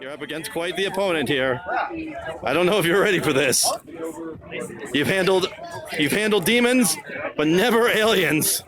You're up against quite the opponent here. I don't know if you're ready for this. You've handled demons, but never aliens.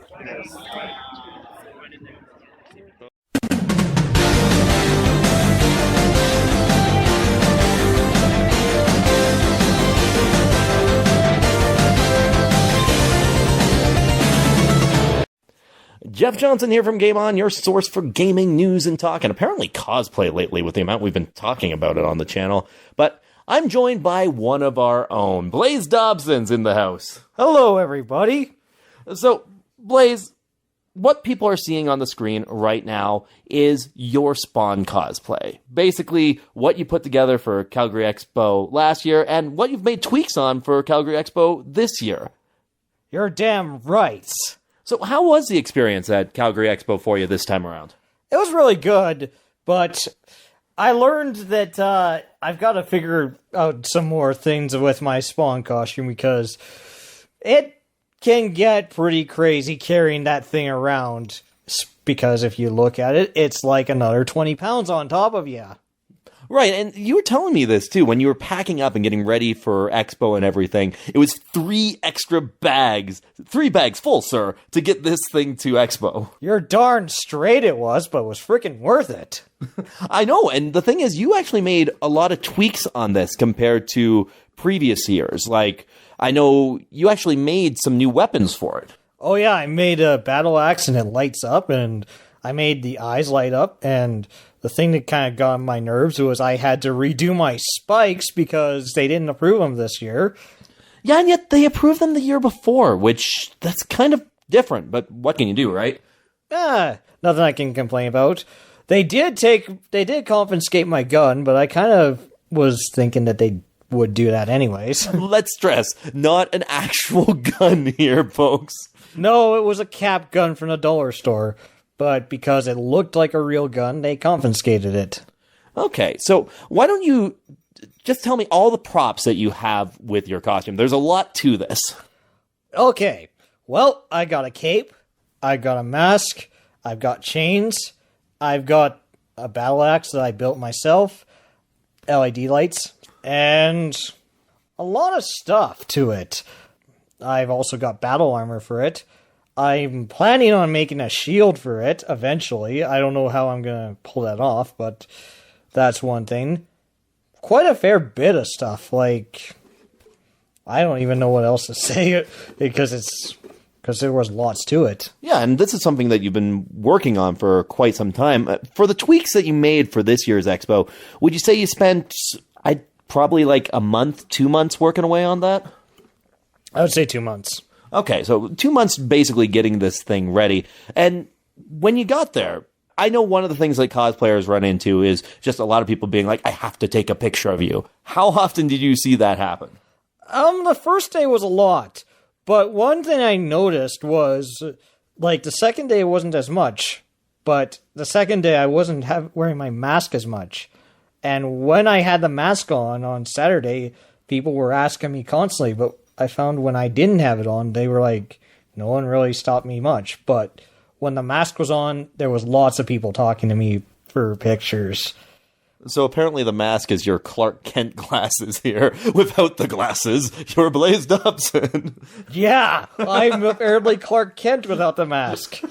Jeff Johnson here from GameOn, your source for gaming news and talk, and apparently cosplay lately with the amount we've been talking about it on the channel. But I'm joined by one of our own. Blaze Dobson's in the house. Hello, everybody. So, Blaze, what people are seeing on the screen right now is your Spawn cosplay. Basically, what you put together for Calgary Expo last year and what you've made tweaks on for Calgary Expo this year. You're damn right. So how was the experience at Calgary Expo for you this time around? It was really good, but I learned that I've got to figure out some more things with my Spawn costume because it can get pretty crazy carrying that thing around. Because if you look at it, it's like another 20 pounds on top of you. Right, and you were telling me this, too, when you were packing up and getting ready for Expo and everything. It was 3 bags full, sir, to get this thing to Expo. You're darn straight it was, but it was freaking worth it. I know, and the thing is, you actually made a lot of tweaks on this compared to previous years. Like, I know you actually made some new weapons for it. Oh yeah, I made a battle axe and it lights up, and I made the eyes light up, and the thing that kind of got on my nerves was I had to redo my spikes because they didn't approve them this year. Yeah, and yet they approved them the year before, which that's kind of different, but what can you do, right? Nothing I can complain about. They did confiscate my gun, but I kind of was thinking that they would do that anyways. Let's stress, not an actual gun here, folks. No, it was a cap gun from a dollar store. But because it looked like a real gun, they confiscated it. Okay, so why don't you just tell me all the props that you have with your costume? There's a lot to this. Okay, well, I got a cape, I got a mask, I've got chains, I've got a battle axe that I built myself, LED lights, and a lot of stuff to it. I've also got battle armor for it. I'm planning on making a shield for it eventually. I don't know how I'm going to pull that off, but that's one thing. Quite a fair bit of stuff. Like, I don't even know what else to say because there was lots to it. Yeah, and this is something that you've been working on for quite some time. For the tweaks that you made for this year's expo, would you say you spent probably like a month, 2 months working away on that? I would say 2 months. Okay, so 2 months basically getting this thing ready. And when you got there, I know one of the things that cosplayers run into is just a lot of people being like, I have to take a picture of you. How often did you see that happen? The first day was a lot. But one thing I noticed was, like, the second day wasn't as much. But the second day I wasn't wearing my mask as much. And when I had the mask on Saturday, people were asking me constantly, but I found when I didn't have it on, they were like, no one really stopped me much. But when the mask was on, there was lots of people talking to me for pictures. So apparently the mask is your Clark Kent glasses here. Without the glasses, you're Blaze Dobson. Yeah, I'm apparently Clark Kent without the mask.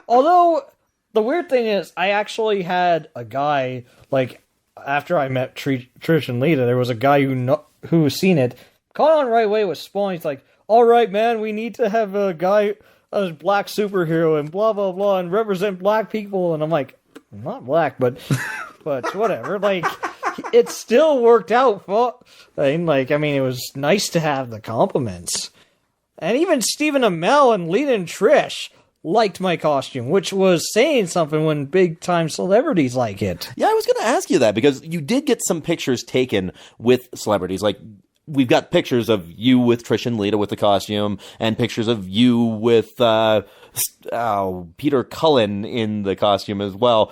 Although, the weird thing is, I actually had a guy, like, after I met Trish and Lita, there was a guy who seen it, caught on right away with Spawn. He's like, all right, man, we need to have a guy, a black superhero, and blah, blah, blah, and represent black people. And I'm like, I'm not black, but whatever. Like, it still worked out. I mean, it was nice to have the compliments. And even Stephen Amell and Lita and Trish liked my costume, which was saying something when big-time celebrities like it. Yeah, I was going to ask you that, because you did get some pictures taken with celebrities, like, we've got pictures of you with Trish and Lita with the costume, and pictures of you with Peter Cullen in the costume as well.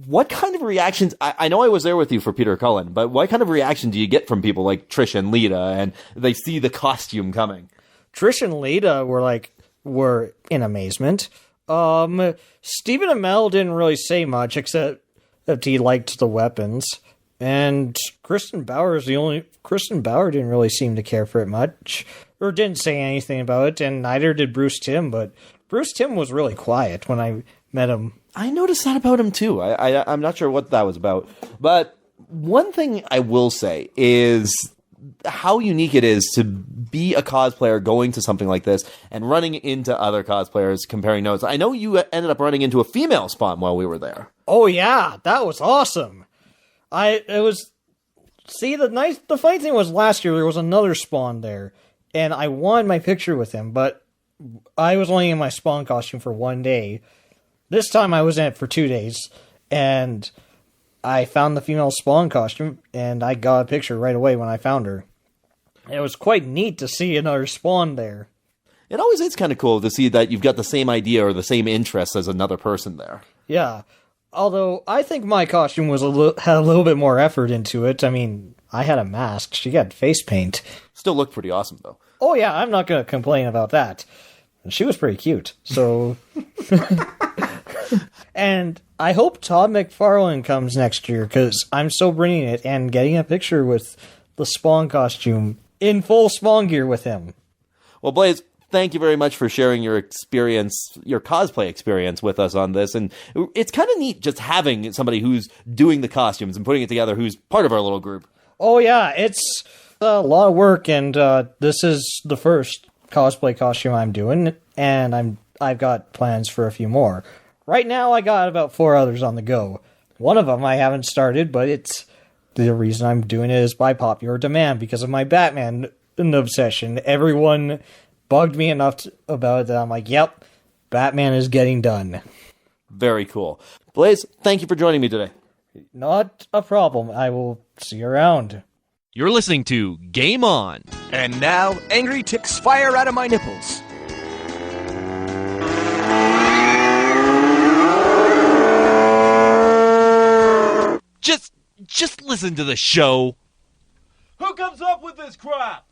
What kind of reactions, I know I was there with you for Peter Cullen, but what kind of reaction do you get from people like Trish and Lita, and they see the costume coming? Trish and Lita were in amazement. Stephen Amell didn't really say much, except that he liked the weapons. And Kristen Bauer didn't really seem to care for it much, or didn't say anything about it, and neither did Bruce Timm, but Bruce Timm was really quiet when I met him. I noticed that about him too. I'm not sure what that was about. But one thing I will say is how unique it is to be a cosplayer going to something like this and running into other cosplayers, comparing notes. I know you ended up running into a female spawn while we were there. Oh yeah, that was awesome. The funny thing was last year there was another spawn there, and I wanted my picture with him, but I was only in my spawn costume for 1 day. This time I was in it for 2 days, and I found the female spawn costume, and I got a picture right away when I found her. It was quite neat to see another spawn there. It always is kind of cool to see that you've got the same idea or the same interests as another person there. Yeah. Although, I think my costume had a little bit more effort into it. I mean, I had a mask. She got face paint. Still looked pretty awesome, though. Oh yeah, I'm not going to complain about that. She was pretty cute, so... And I hope Todd McFarlane comes next year, because I'm still bringing it and getting a picture with the Spawn costume in full Spawn gear with him. Well, Blaze, thank you very much for sharing your experience, your cosplay experience with us on this. And it's kind of neat just having somebody who's doing the costumes and putting it together who's part of our little group. Oh yeah, it's a lot of work, and this is the first cosplay costume I'm doing, and I've got plans for a few more. Right now, I got about 4 others on the go. One of them I haven't started, but the reason I'm doing it is by popular demand because of my Batman obsession. Everyone bugged me enough about it that I'm like, yep, Batman is getting done. Very cool. Blaze, thank you for joining me today. Not a problem. I will see you around. You're listening to Game On. And now, angry ticks fire out of my nipples. Just listen to the show. Who comes up with this crap?